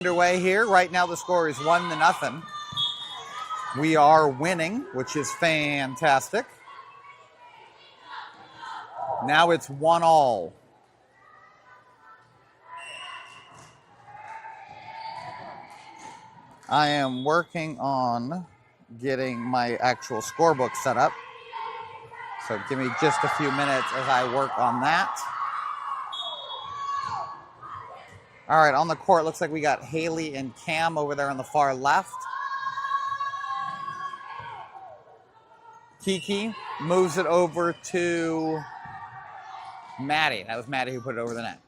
Underway here. Right now the score is 1-0. We are winning, which is fantastic. Now it's 1-1. I am working on getting my actual scorebook set up. So give me just a few minutes as I work on that. All right, on the court, looks like we got Haley and Cam over there on the far left. Kiki moves it over to Maddie. That was Maddie who put it over the net.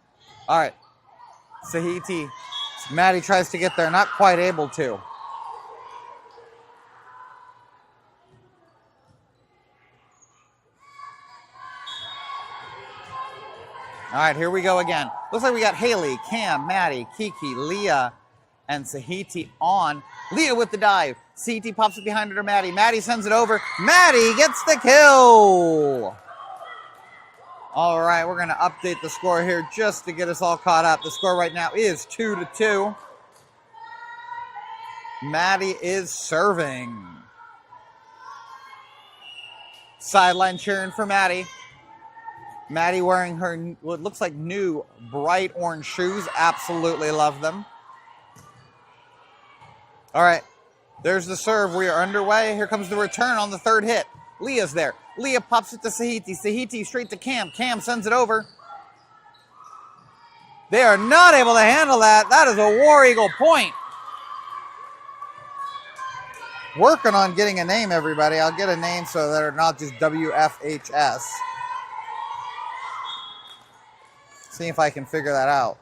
All right, Sahiti. Maddie tries to get there, not quite able to. All right, here we go again. Looks like we got Haley, Cam, Maddie, Kiki, Leah, and Sahiti on. Leah with the dive. Sahiti pops it behind her to Maddie. Maddie sends it over. Maddie gets the kill. All right, we're going to update the score here just to get us all caught up. The score right now is 2-2. Maddie is serving. Sideline cheering for Maddie. Maddie wearing her, what looks like new bright orange shoes. Absolutely love them. All right, there's the serve. We are underway. Here comes the return on the third hit. Leah's there. Leah pops it to Sahiti. Sahiti straight to Cam. Cam sends it over. They are not able to handle that. That is a War Eagle point. Working on getting a name, everybody. I'll get a name so that they're not just WFHS. See if I can figure that out.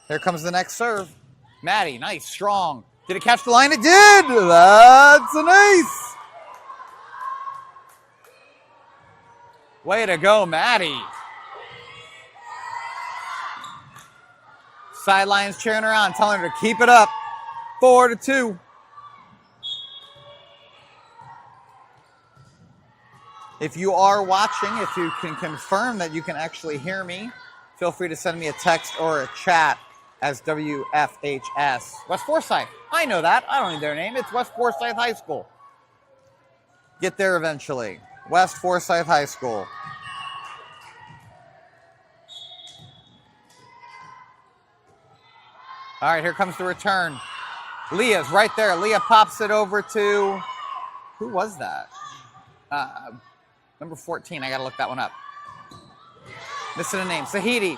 Here comes the next serve. Maddie, nice, strong. Did it catch the line? It did! That's an ace! Way to go, Maddie. Sidelines cheering her on, telling her to keep it up. 4-2. If you are watching, if you can confirm that you can actually hear me, feel free to send me a text or a chat as WFHS. West Forsyth. I know that. I don't need their name. It's West Forsyth High School. Get there eventually. West Forsyth High School. All right, here comes the return. Leah's right there. Leah pops it over to, who was that? Number 14. I got to look that one up. Missing a name. Sahiti.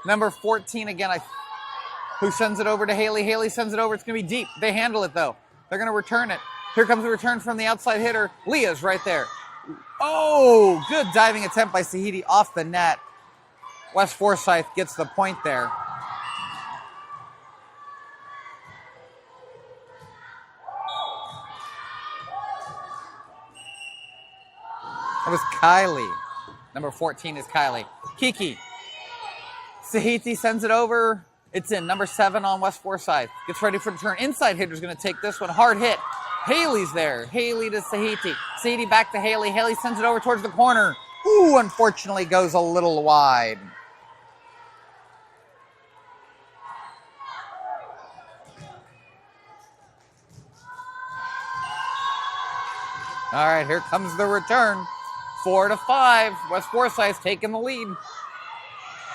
Number 14 again. Who sends it over to Haley? Haley sends it over. It's going to be deep. They handle it, though. They're going to return it. Here comes the return from the outside hitter. Leah's right there. Oh, good diving attempt by Sahiti off the net. West Forsyth gets the point there. That was Kylie. Number 14 is Kylie. Kiki. Sahiti sends it over. It's in. Number 7 on West Forsyth. Gets ready for the turn. Inside hitter's going to take this one. Hard hit. Haley's there. Haley to Sahiti. Sahiti back to Haley. Haley sends it over towards the corner. Ooh, unfortunately goes a little wide. All right, here comes the return. 4-5. West Forsyth taking the lead.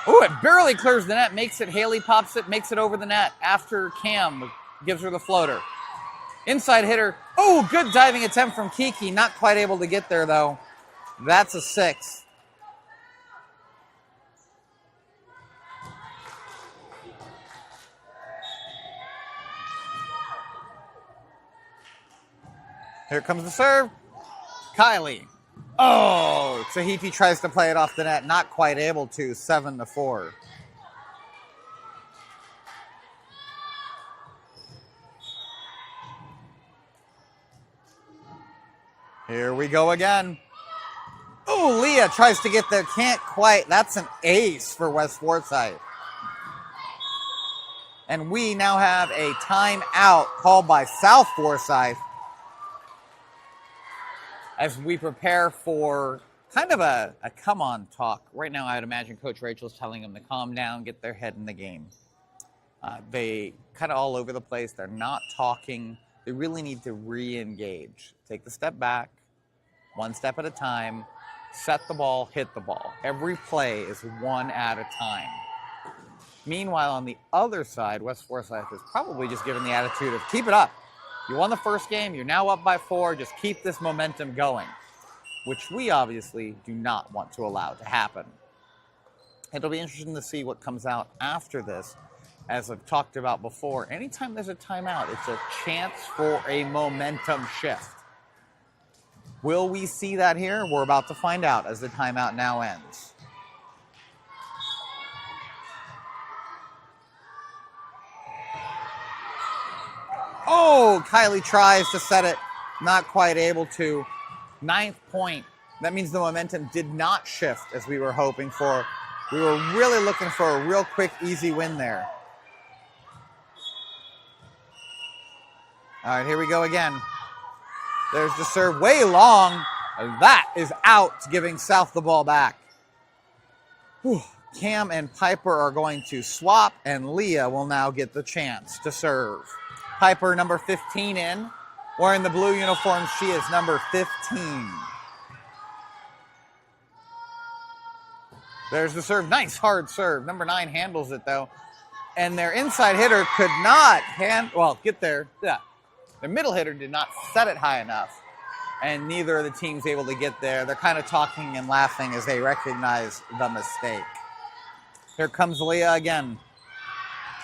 Ooh, it barely clears the net, makes it. Haley pops it, makes it over the net after Cam gives her the floater. Inside hitter. Oh, good diving attempt from Kiki. Not quite able to get there, though. That's a 6. Here comes the serve. Kylie. Oh, Sahiti tries to play it off the net. Not quite able to. 7-4. Here we go again. Oh, Leah tries to get there. Can't quite. That's an ace for West Forsyth. And we now have a timeout called by South Forsyth as we prepare for kind of a come on talk. Right now, I'd imagine Coach Rachel's telling them to calm down, get their head in the game. They kind of all over the place. They're not talking. They really need to re-engage. Take the step back, one step at a time, set the ball, hit the ball. Every play is one at a time. Meanwhile, on the other side, West Forsyth is probably just given the attitude of keep it up. You won the first game. You're now up by 4. Just keep this momentum going, which we obviously do not want to allow to happen. It'll be interesting to see what comes out after this. As I've talked about before, anytime there's a timeout, it's a chance for a momentum shift. Will we see that here? We're about to find out as the timeout now ends. Oh, Kylie tries to set it, not quite able to. 9th point. That means the momentum did not shift as we were hoping for. We were really looking for a real quick, easy win there. All right, here we go again. There's the serve, way long. That is out, giving South the ball back. Whew. Cam and Piper are going to swap, and Leah will now get the chance to serve. Piper, number 15 in. Wearing the blue uniform, she is number 15. There's the serve. Nice hard serve. Number 9 handles it, though. And their inside hitter could not get there. Yeah. Their middle hitter did not set it high enough. And neither of the teams able to get there. They're kind of talking and laughing as they recognize the mistake. Here comes Leah again.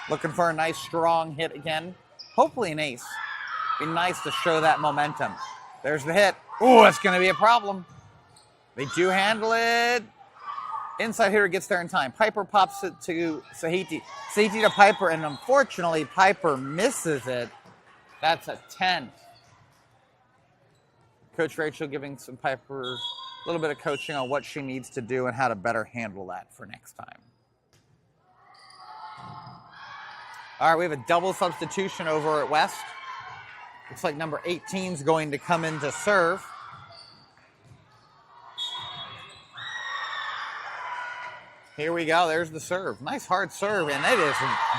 Looking for a nice, strong hit again. Hopefully an ace. Be nice to show that momentum. There's the hit. Ooh, that's going to be a problem. They do handle it. Inside hitter gets there in time. Piper pops it to Sahiti. Sahiti to Piper, and unfortunately, Piper misses it. That's a 10. Coach Rachel giving some Piper a little bit of coaching on what she needs to do and how to better handle that for next time. All right, we have a double substitution over at West. Looks like number 18 is going to come in to serve. Here we go. There's the serve. Nice hard serve, and it is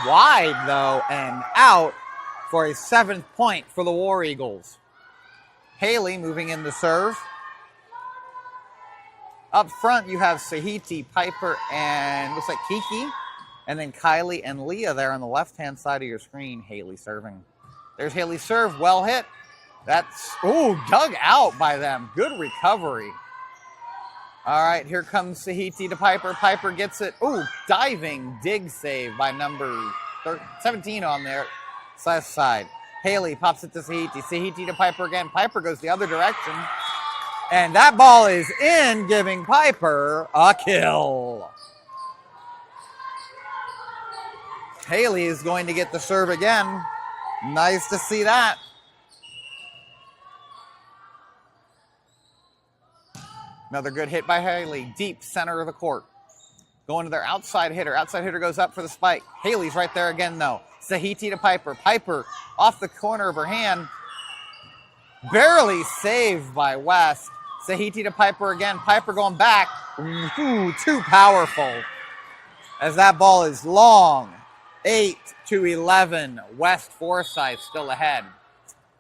wide, though, and out for a 7th point for the War Eagles. Haley moving in to serve. Up front, you have Sahiti, Piper, and looks like Kiki. And then Kylie and Leah there on the left-hand side of your screen. Haley serving. There's Haley's serve. Well hit. That's, dug out by them. Good recovery. All right, here comes Sahiti to Piper. Piper gets it. Diving dig save by number 17 on there. Side. Haley pops it to Sahiti. Sahiti to Piper again. Piper goes the other direction. And that ball is in, giving Piper a kill. Haley is going to get the serve again. Nice to see that. Another good hit by Haley. Deep center of the court. Going to their outside hitter. Outside hitter goes up for the spike. Haley's right there again, though. Sahiti to Piper. Piper off the corner of her hand. Barely saved by West. Sahiti to Piper again. Piper going back. Too powerful. As that ball is long. 8-11. West Forsyth still ahead.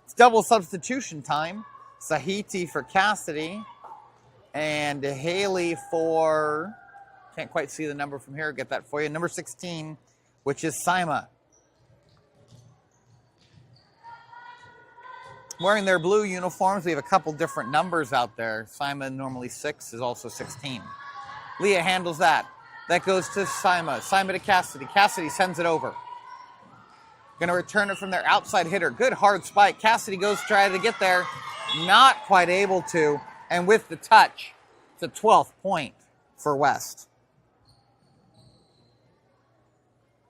It's double substitution time. Sahiti for Cassidy. And Haley for, can't quite see the number from here. Get that for you. Number 16, which is Sima. Wearing their blue uniforms, we have a couple different numbers out there. Sima, normally 6, is also 16. Leah handles that. That goes to Sima. Sima to Cassidy. Cassidy sends it over. Going to return it from their outside hitter. Good hard spike. Cassidy goes to try to get there. Not quite able to. And with the touch, it's a 12th point for West.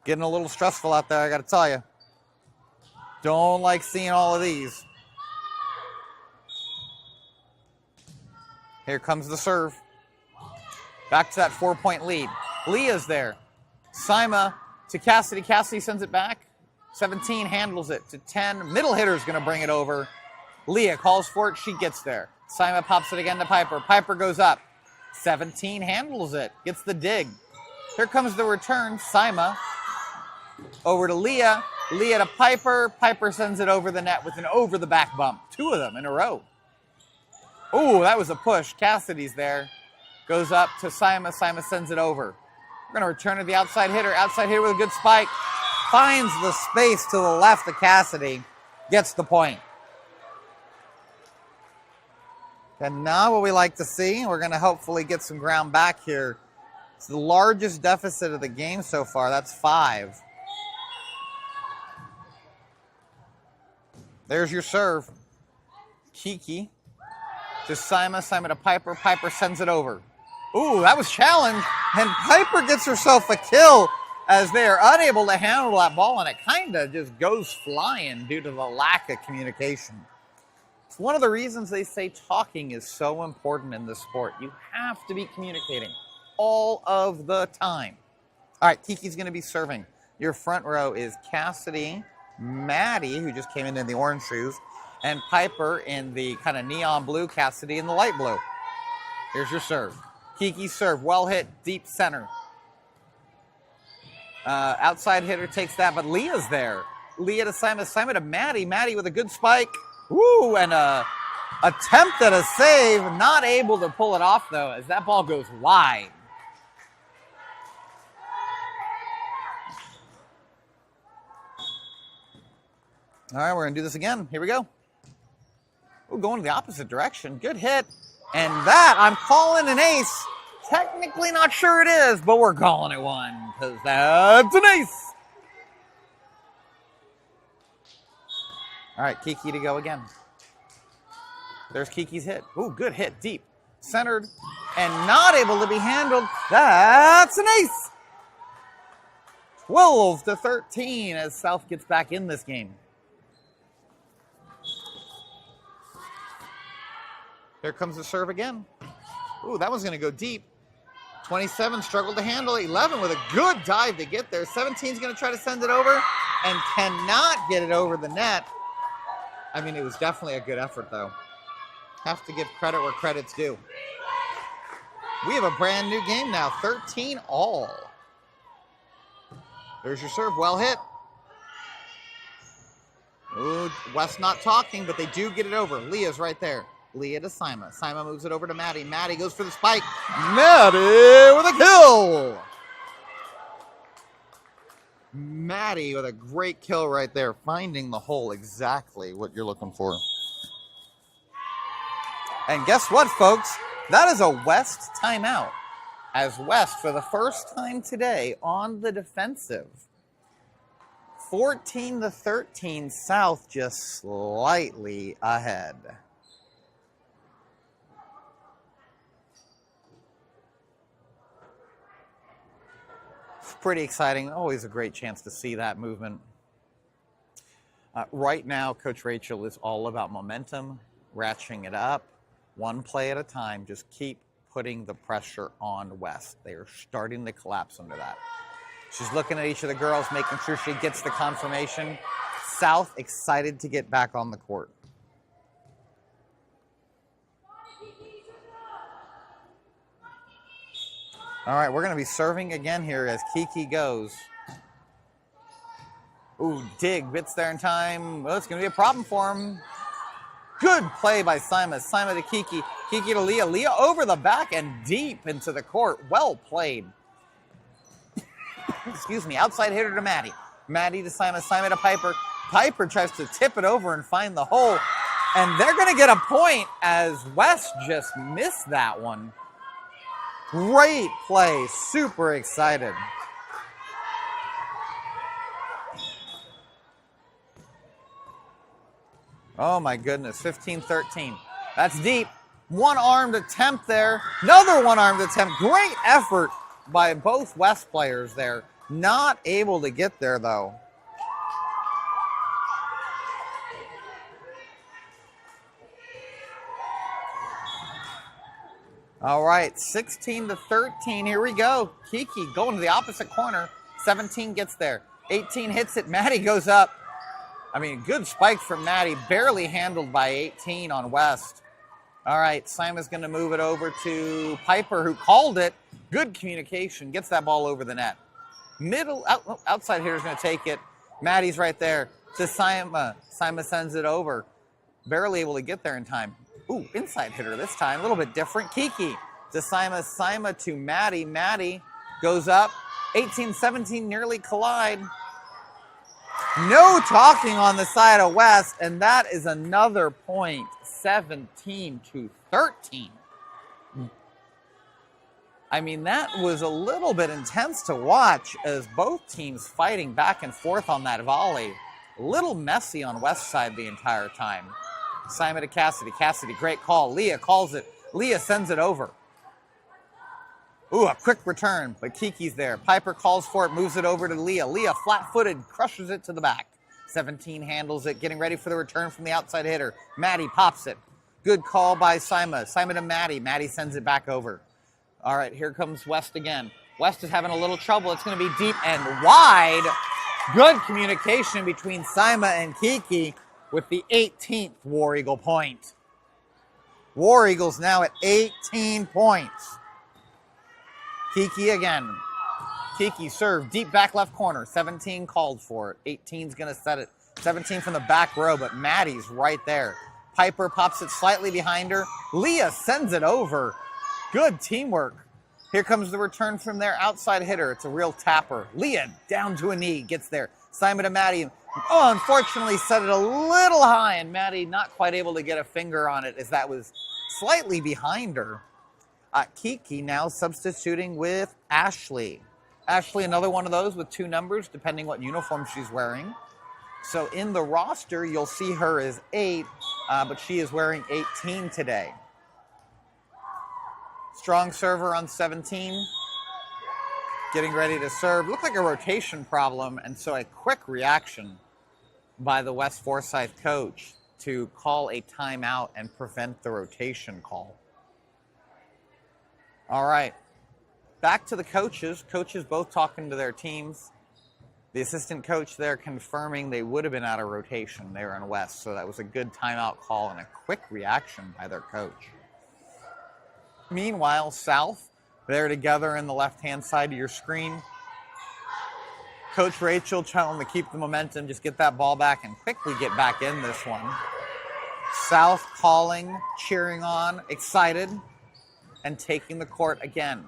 Getting a little stressful out there, I got to tell you. Don't like seeing all of these. Here comes the serve. Back to that 4-point lead. Leah's there. Sima to Cassidy. Cassidy sends it back. 17 handles it to 10. Middle hitter's going to bring it over. Leah calls for it. She gets there. Sima pops it again to Piper. Piper goes up. 17 handles it, gets the dig. Here comes the return. Sima over to Leah. Leah to Piper. Piper sends it over the net with an over-the-back bump. 2 of them in a row. Ooh, that was a push. Cassidy's there. Goes up to Sima. Sima sends it over. We're going to return to the outside hitter. Outside hitter with a good spike. Finds the space to the left of Cassidy. Gets the point. And now what we like to see, we're going to hopefully get some ground back here. It's the largest deficit of the game so far. That's 5. There's your serve. Kiki to Sima. Sima to Piper. Piper sends it over. Ooh, that was challenged. And Piper gets herself a kill as they are unable to handle that ball. And it kind of just goes flying due to the lack of communication. It's one of the reasons they say talking is so important in this sport. You have to be communicating all of the time. All right, Kiki's going to be serving. Your front row is Cassidy, Maddie, who just came in the orange shoes, and Piper in the kind of neon blue, Cassidy in the light blue. Here's your serve. Kiki's serve, well hit, deep center. Outside hitter takes that, but Leah's there. Leah to Sima, Sima to Maddie. Maddie with a good spike. Woo, and a attempt at a save. Not able to pull it off, though, as that ball goes wide. All right, we're going to do this again. Here we go. We're going the opposite direction. Good hit. And that, I'm calling an ace. Technically not sure it is, but we're calling it one because that's an ace. All right, Kiki to go again. There's Kiki's hit. Ooh, good hit, deep. Centered and not able to be handled. That's an ace. 12-13 as South gets back in this game. Here comes the serve again. Ooh, that one's going to go deep. 27 struggled to handle. 11 with a good dive to get there. 17 is going to try to send it over and cannot get it over the net. I mean, it was definitely a good effort, though. Have to give credit where credit's due. We have a brand new game now, 13-all. There's your serve, well hit. Ooh, West not talking, but they do get it over. Leah's right there. Leah to Sima. Sima moves it over to Maddie. Maddie goes for the spike. Maddie with a kill. Maddie with a great kill right there, finding the hole, exactly what you're looking for. And guess what, folks? That is a West timeout, as West, for the first time today, on the defensive. 14-13, South just slightly ahead. Pretty exciting. Always a great chance to see that movement. Right now, Coach Rachel is all about momentum, ratcheting it up, one play at a time. Just keep putting the pressure on West. They are starting to collapse under that. She's looking at each of the girls, making sure she gets the confirmation. South excited to get back on the court. All right, we're going to be serving again here as Kiki goes. Ooh, dig, bits there in time. Well, it's going to be a problem for him. Good play by Sima. Sima to Kiki. Kiki to Leah. Leah over the back and deep into the court. Well played. Excuse me. Outside hitter to Maddie. Maddie to Sima. Sima to Piper. Piper tries to tip it over and find the hole. And they're going to get a point as West just missed that one. Great play. Super excited. Oh my goodness. 15-13. That's deep. One-armed attempt there. Another one-armed attempt. Great effort by both West players there. Not able to get there though. All right, 16-13, here we go. Kiki going to the opposite corner. 17 gets there. 18 hits it. Maddie goes up. I mean, good spike from Maddie. Barely handled by 18 on West. All right, Sima's going to move it over to Piper, who called it. Good communication, gets that ball over the net. Outside hitter's going to take it. Maddie's right there to Sima. Sima sends it over. Barely able to get there in time. Ooh, inside hitter this time, a little bit different. Kiki to Sima. Sima to Maddie. Maddie goes up. 18-17 nearly collide. No talking on the side of West, and that is another point. 17-13. I mean, that was a little bit intense to watch as both teams fighting back and forth on that volley. A little messy on West side the entire time. Sima to Cassidy. Cassidy, great call. Leah calls it. Leah sends it over. Ooh, a quick return, but Kiki's there. Piper calls for it, moves it over to Leah. Leah, flat-footed, crushes it to the back. 17 handles it, getting ready for the return from the outside hitter. Maddie pops it. Good call by Sima. Sima to Maddie. Maddie sends it back over. All right, here comes West again. West is having a little trouble. It's going to be deep and wide. Good communication between Sima and Kiki with the 18th War Eagle point. War Eagles now at 18 points. Kiki again. Kiki serve deep back left corner. 17 called for it. 18's going to set it. 17 from the back row, but Maddie's right there. Piper pops it slightly behind her. Leah sends it over. Good teamwork. Here comes the return from their outside hitter. It's a real tapper. Leah down to a knee, gets there. Sima to Maddie. Oh, unfortunately set it a little high, and Maddie not quite able to get a finger on it as that was slightly behind her. Kiki now substituting with Ashley. Ashley, another one of those with 2 numbers, depending what uniform she's wearing. So in the roster, you'll see her as 8, but she is wearing 18 today. Strong server on 17. Getting ready to serve. Looked like a rotation problem, and so a quick reaction by the West Forsyth coach to call a timeout and prevent the rotation call. All right, back to the coaches. Coaches both talking to their teams. The assistant coach there confirming they would have been out of rotation there in West, so that was a good timeout call and a quick reaction by their coach. Meanwhile, South, they're together in the left-hand side of your screen. Coach Rachel telling them to keep the momentum, just get that ball back and quickly get back in this one. South calling, cheering on, excited, and taking the court again.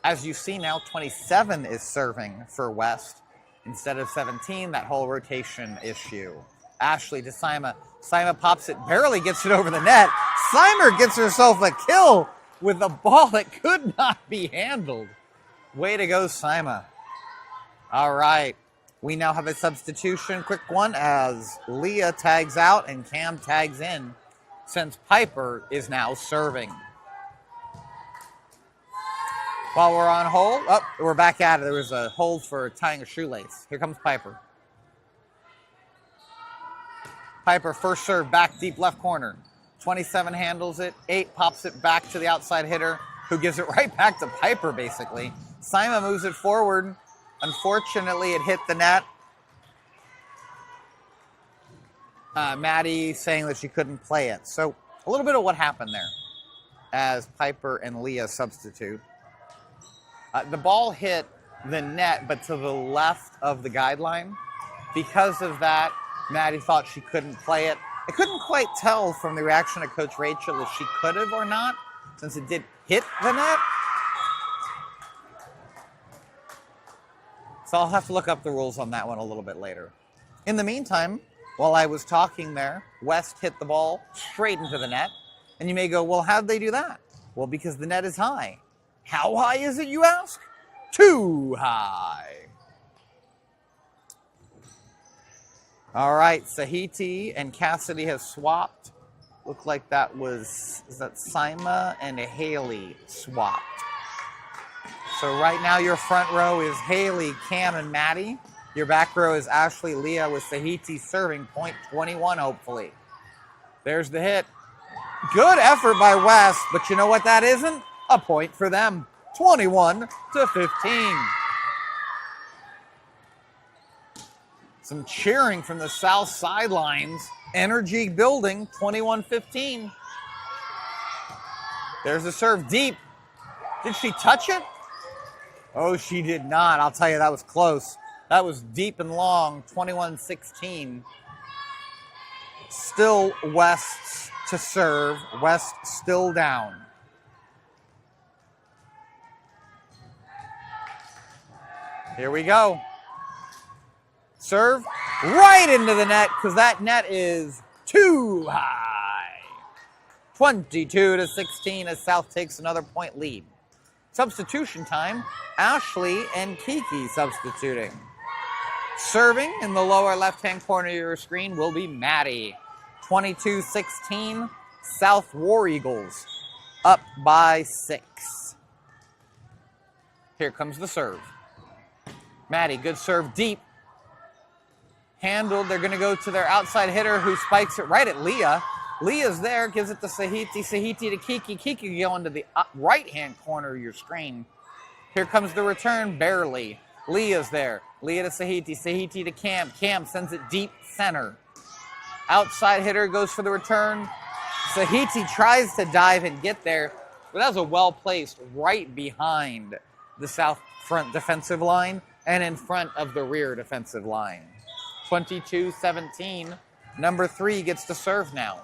As you see now, 27 is serving for West instead of 17, that whole rotation issue. Ashley to Sima. Sima pops it, barely gets it over the net. Sima gets herself a kill with a ball that could not be handled. Way to go, Sima. All right, we now have a substitution, quick one, as Leah tags out and Cam tags in, since Piper is now serving. While we're on hold, we're back at it. There was a hold for tying a shoelace. Here comes Piper. Piper first serve back deep left corner. 27 handles it. 8 pops it back to the outside hitter, who gives it right back to Piper, basically. Sima moves it forward. Unfortunately, it hit the net. Maddie saying that she couldn't play it. So a little bit of what happened there as Piper and Leah substitute. The ball hit the net, but to the left of the guideline. Because of that, Maddie thought she couldn't play it. I couldn't quite tell from the reaction of Coach Rachel if she could have or not, since it did hit the net. So I'll have to look up the rules on that one a little bit later. In the meantime, while I was talking there, West hit the ball straight into the net. And you may go, well, how'd they do that? Well, because the net is high. How high is it, you ask? Too high. All right, Sahiti and Cassidy have swapped. Looked like that was, is that Sima and Haley swapped. So right now your front row is Haley, Cam, and Maddie. Your back row is Ashley, Leah with Sahiti serving, point 21 hopefully. There's the hit. Good effort by West, but you know what that isn't? A point for them, 21-15. Some cheering from the south sidelines. Energy building, 21-15. There's the serve deep. Did she touch it? Oh, she did not. I'll tell you, that was close. That was deep and long, 21-16. Still West to serve. West still down. Here we go. Serve right into the net because that net is too high. 22-16 as South takes another point lead. Substitution time. Ashley and Kiki substituting. Serving in the lower left-hand corner of your screen will be Maddie. 22-16, South War Eagles up by 6. Here comes the serve. Maddie, good serve deep. Handled. They're going to go to their outside hitter who spikes it right at Leah. Leah's there, gives it to Sahiti. Sahiti to Kiki. Kiki going to the right-hand corner of your screen. Here comes the return, barely. Leah's there. Leah to Sahiti. Sahiti to Cam. Cam sends it deep center. Outside hitter goes for the return. Sahiti tries to dive and get there, but that was a well-placed right behind the South front defensive line and in front of the rear defensive line. 22-17. Number 3 gets to serve now.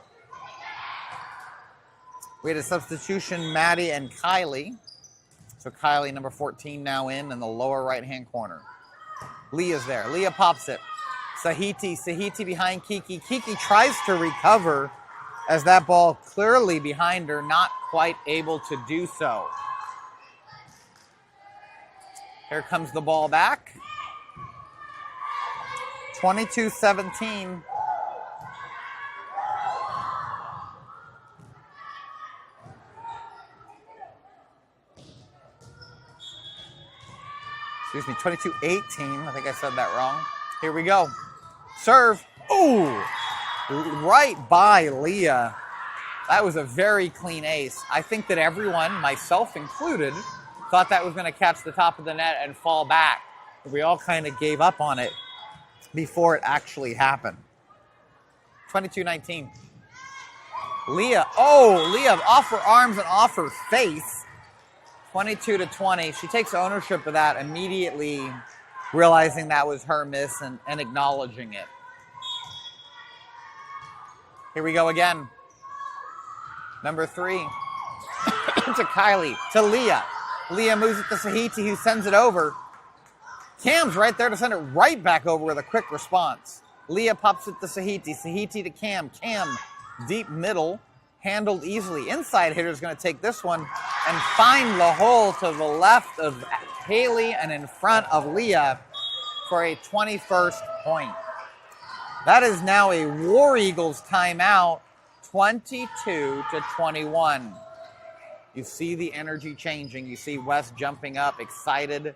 We had a substitution, Maddie and Kylie. So Kylie, number 14, now in the lower right-hand corner. Leah's there. Leah pops it. Sahiti behind Kiki. Kiki tries to recover as that ball clearly behind her, not quite able to do so. Here comes the ball back. 22-17. Excuse me, 22-18. I think I said that wrong. Here we go. Serve. Ooh! Right by Leah. That was a very clean ace. I think that everyone, myself included, thought that was going to catch the top of the net and fall back. We all kind of gave up on it before it actually happened. 22-19. Leah. Oh, Leah off her arms and off her face. 22-20. She takes ownership of that, immediately realizing that was her miss and acknowledging it. Here we go again. Number 3. To Kylie. To Leah. Leah moves it to Sahiti, who sends it over. Cam's right there to send it right back over with a quick response. Leah pops it to Sahiti. Sahiti to Cam. Cam, deep middle, handled easily. Inside hitter's going to take this one and find the hole to the left of Haley and in front of Leah for a 21st point. That is now a War Eagles timeout, 22-21. You see the energy changing. You see West jumping up, excited.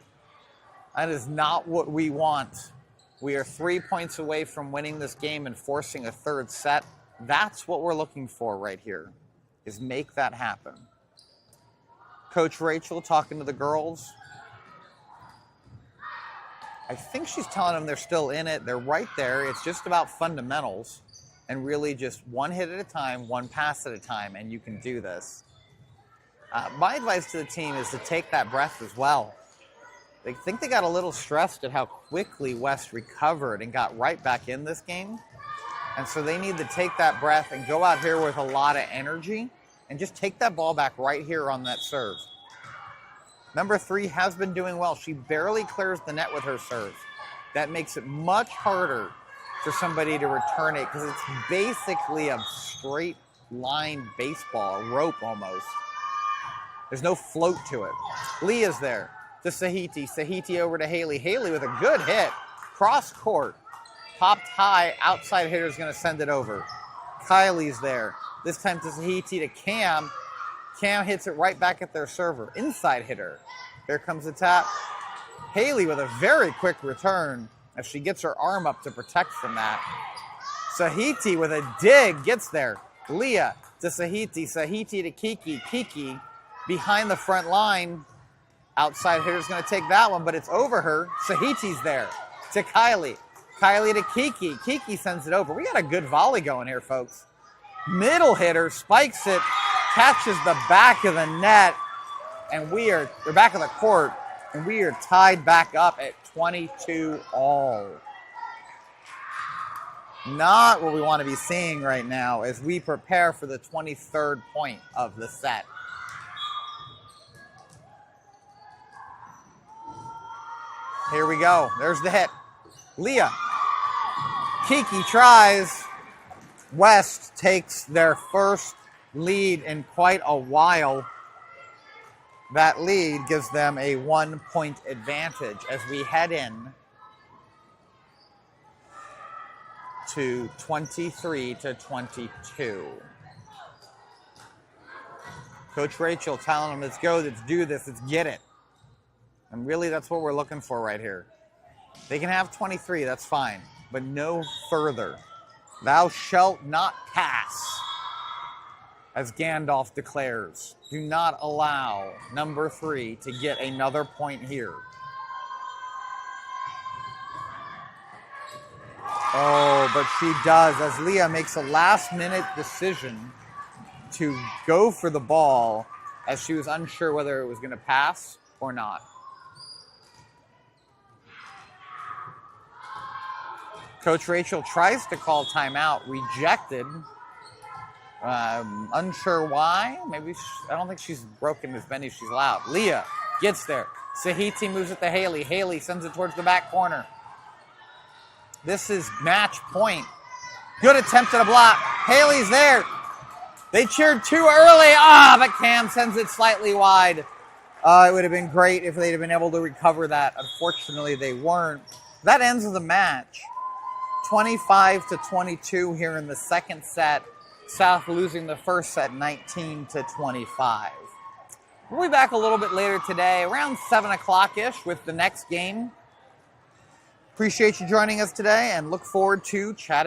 That is not what we want. We are 3 points away from winning this game and forcing a third set. That's what we're looking for right here, is make that happen. Coach Rachel talking to the girls. I think she's telling them they're still in it. They're right there. It's just about fundamentals and really just one hit at a time, one pass at a time, and you can do this. My advice to the team is to take that breath as well. They think they got a little stressed at how quickly West recovered and got right back in this game. And so they need to take that breath and go out here with a lot of energy and just take that ball back right here on that serve. Number 3 has been doing well. She barely clears the net with her serve. That makes it much harder for somebody to return it because it's basically a straight line baseball, a rope almost. There's no float to it. Leah's there to Sahiti. Sahiti over to Haley. Haley with a good hit. Cross court. Popped high. Outside hitter's going to send it over. Kylie's there. This time to Sahiti to Cam. Cam hits it right back at their server. Inside hitter. Here comes the tap. Haley with a very quick return as she gets her arm up to protect from that. Sahiti with a dig gets there. Leah to Sahiti. Sahiti to Kiki. Kiki behind the front line. Outside hitter's going to take that one, but it's over her. Sahiti's there to Kylie. Kylie to Kiki. Kiki sends it over. We got a good volley going here, folks. Middle hitter spikes it. catches the back of the net, and the back of the court, and we are tied back up at 22 all. Not what we want to be seeing right now as we prepare for the 23rd point of the set. Here we go. There's the hit. Leah. Kiki tries. West takes their first lead in quite a while. That lead gives them a 1-point advantage as we head in to 23-22. Coach Rachel telling them, let's go, let's do this, let's get it. And really, that's what we're looking for right here. They can have 23, that's fine, but no further. Thou shalt not pass, as Gandalf declares. Do not allow number 3 to get another point here. Oh, but she does, as Leah makes a last-minute decision to go for the ball as she was unsure whether it was going to pass or not. Coach Rachel tries to call timeout, rejected. Unsure why. Maybe I don't think she's broken as many as she's allowed. Leah gets there. Sahiti moves it to Haley. Haley sends it towards the back corner. This is match point. Good attempt at a block. Haley's there. They cheered too early. But Cam sends it slightly wide. It would have been great if they'd have been able to recover that. Unfortunately, they weren't. That ends the match. 25-22 here in the second set. South losing the first set 19-25. We'll be back a little bit later today, around 7 o'clock-ish with the next game. Appreciate you joining us today and look forward to chatting